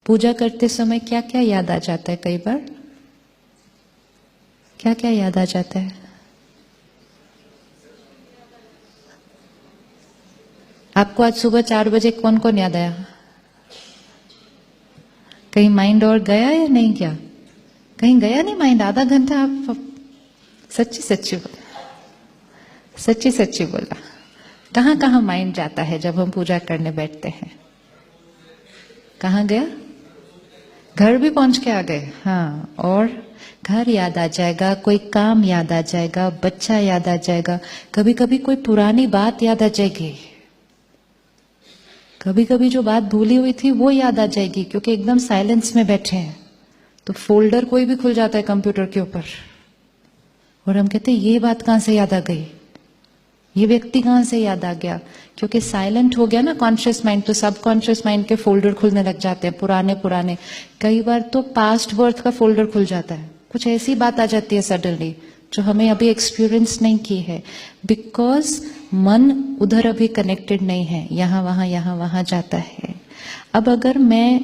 पूजा करते समय क्या क्या याद आ जाता है? कई बार क्या क्या याद आ जाता है? आपको आज सुबह 4 बजे कौन कौन याद आया? कहीं माइंड और गया या नहीं गया? कहीं गया नहीं माइंड? आधा घंटा आप सच्ची सच्ची बोला, सच्ची सच्ची बोला। कहाँ कहाँ माइंड जाता है जब हम पूजा करने बैठते हैं? कहाँ गया? घर भी पहुंच के आ गए। हाँ, और घर याद आ जाएगा, कोई काम याद आ जाएगा, बच्चा याद आ जाएगा, कभी कभी कोई पुरानी बात याद आ जाएगी, कभी कभी जो बात भूली हुई थी वो याद आ जाएगी, क्योंकि एकदम साइलेंस में बैठे हैं तो फोल्डर कोई भी खुल जाता है कंप्यूटर के ऊपर और हम कहते हैं ये बात कहां से याद आ गई, ये व्यक्ति कहां से याद आ गया? क्योंकि साइलेंट हो गया ना कॉन्शियस माइंड, तो सब कॉन्शियस माइंड के फोल्डर खुलने लग जाते हैं, पुराने पुराने। कई बार तो पास्ट बर्थ का फोल्डर खुल जाता है, कुछ ऐसी बात आ जाती है सडनली जो हमें अभी एक्सपीरियंस नहीं की है, बिकॉज मन उधर अभी कनेक्टेड नहीं है, यहाँ वहां जाता है। अब अगर मैं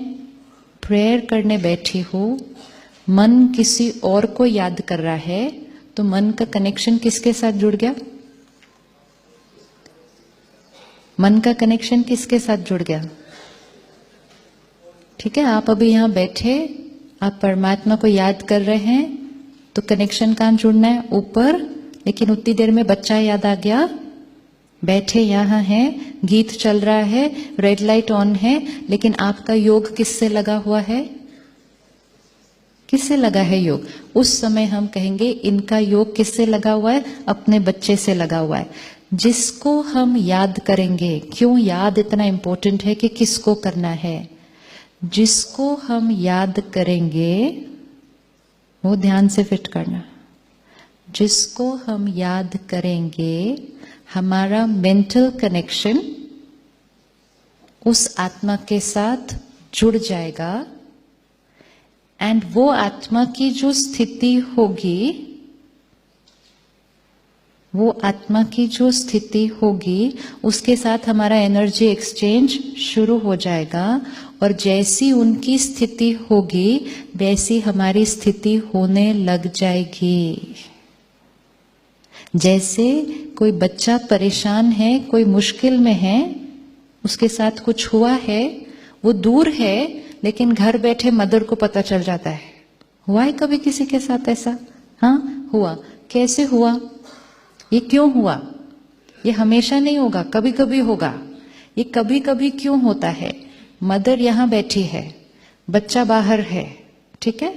प्रेयर करने बैठी हूं, मन किसी और को याद कर रहा है, तो मन का कनेक्शन किसके साथ जुड़ गया? मन का कनेक्शन किसके साथ जुड़ गया? ठीक है, आप अभी यहां बैठे, आप परमात्मा को याद कर रहे हैं, तो कनेक्शन कहां जुड़ना है? ऊपर। लेकिन उतनी देर में बच्चा याद आ गया, बैठे यहां हैं, गीत चल रहा है, रेड लाइट ऑन है, लेकिन आपका योग किससे लगा हुआ है? किससे लगा है योग? उस समय हम कहेंगे इनका योग किससे लगा हुआ है? अपने बच्चे से लगा हुआ है। जिसको हम याद करेंगे, क्यों याद इतना इंपॉर्टेंट है कि किसको करना है? जिसको हम याद करेंगे वो ध्यान से फिट करना, जिसको हम याद करेंगे हमारा मेंटल कनेक्शन उस आत्मा के साथ जुड़ जाएगा, एंड वो आत्मा की जो स्थिति होगी, वो आत्मा की जो स्थिति होगी उसके साथ हमारा एनर्जी एक्सचेंज शुरू हो जाएगा, और जैसी उनकी स्थिति होगी वैसी हमारी स्थिति होने लग जाएगी। जैसे कोई बच्चा परेशान है, कोई मुश्किल में है, उसके साथ कुछ हुआ है, वो दूर है लेकिन घर बैठे मदर को पता चल जाता है। हुआ है कभी किसी के साथ ऐसा? हाँ, हुआ। कैसे हुआ? ये क्यों हुआ? ये हमेशा नहीं होगा, कभी कभी होगा। ये कभी कभी क्यों होता है? मदर यहां बैठी है, बच्चा बाहर है, ठीक है,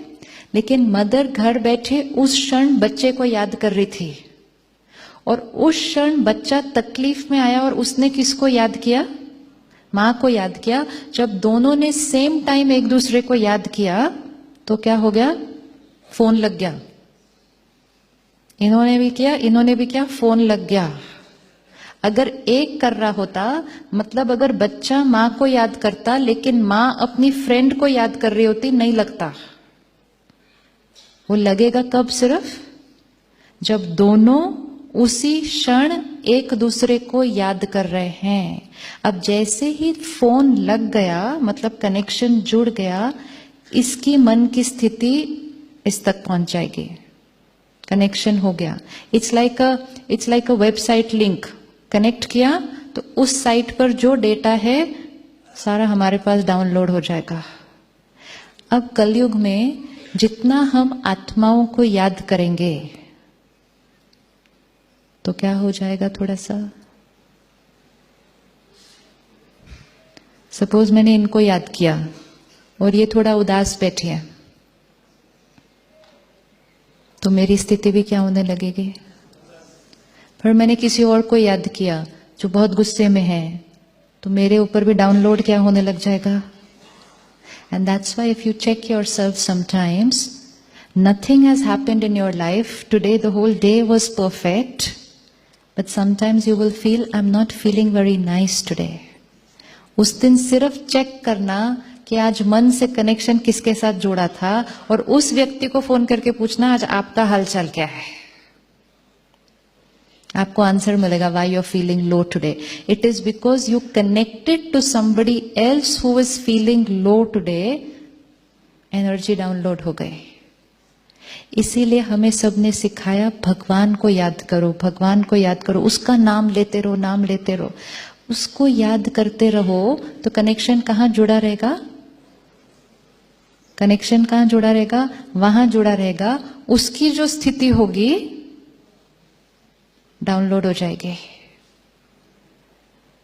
लेकिन मदर घर बैठे उस क्षण बच्चे को याद कर रही थी, और उस क्षण बच्चा तकलीफ में आया और उसने किसको याद किया? मां को याद किया। जब दोनों ने सेम टाइम एक दूसरे को याद किया तो क्या हो गया? फोन लग गया। इन्होंने भी किया, इन्होंने भी किया, फोन लग गया। अगर एक कर रहा होता, मतलब अगर बच्चा मां को याद करता लेकिन मां अपनी फ्रेंड को याद कर रही होती, नहीं लगता। वो लगेगा कब? सिर्फ जब दोनों उसी क्षण एक दूसरे को याद कर रहे हैं। अब जैसे ही फोन लग गया, मतलब कनेक्शन जुड़ गया, इसकी मन की स्थिति इस तक पहुंच जाएगी, कनेक्शन हो गया। It's like a website link. Connect किया तो उस साइट पर जो डेटा है सारा हमारे पास डाउनलोड हो जाएगा। अब कलयुग में जितना हम आत्माओं को याद करेंगे तो क्या हो जाएगा? थोड़ा सा सपोज मैंने इनको याद किया और ये थोड़ा उदास बैठी है, तो मेरी स्थिति भी क्या होने लगेगी? फिर मैंने किसी और को याद किया जो बहुत गुस्से में है, तो मेरे ऊपर भी डाउनलोड क्या होने लग जाएगा? And that's why if you check yourself sometimes, nothing has happened in your life today, the whole day was perfect, but sometimes you will feel I'm not feeling very nice today. उस दिन सिर्फ check करना कि आज मन से connection किसके साथ जोड़ा था, और उस व्यक्ति को फोन करके पूछना आज आपका हालचाल क्या है। आपको आंसर मिलेगा why you're feeling low today. It is because you connected to somebody else who is feeling low today, energy download हो गए। इसीलिए हमें सबने सिखाया भगवान को याद करो, भगवान को याद करो, उसका नाम लेते रहो, नाम लेते रहो। उसको याद करते रहो तो कनेक्शन कहाँ जुड़ा रहेगा? कनेक्शन कहाँ जुड़ा रहेगा? वहां जुड़ा रहेगा। उसकी जो स्थिति होगी डाउनलोड हो जाएगी।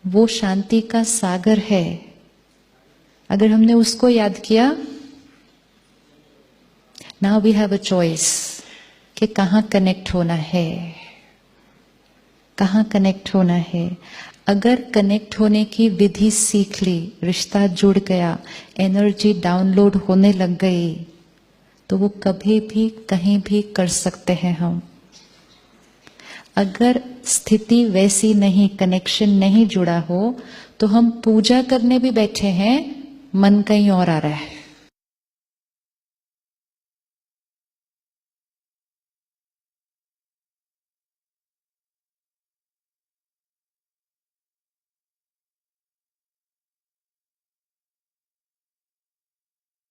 वो शांति का सागर है। अगर हमने उसको याद किया, now we have a choice कि कहाँ कनेक्ट होना है, कहाँ कनेक्ट होना है। अगर कनेक्ट होने की विधि सीख ली, रिश्ता जुड़ गया, एनर्जी डाउनलोड होने लग गई, तो वो कभी भी कहीं भी कर सकते हैं हम। अगर स्थिति वैसी नहीं, कनेक्शन नहीं जुड़ा हो, तो हम पूजा करने भी बैठे हैं, मन कहीं और आ रहा है।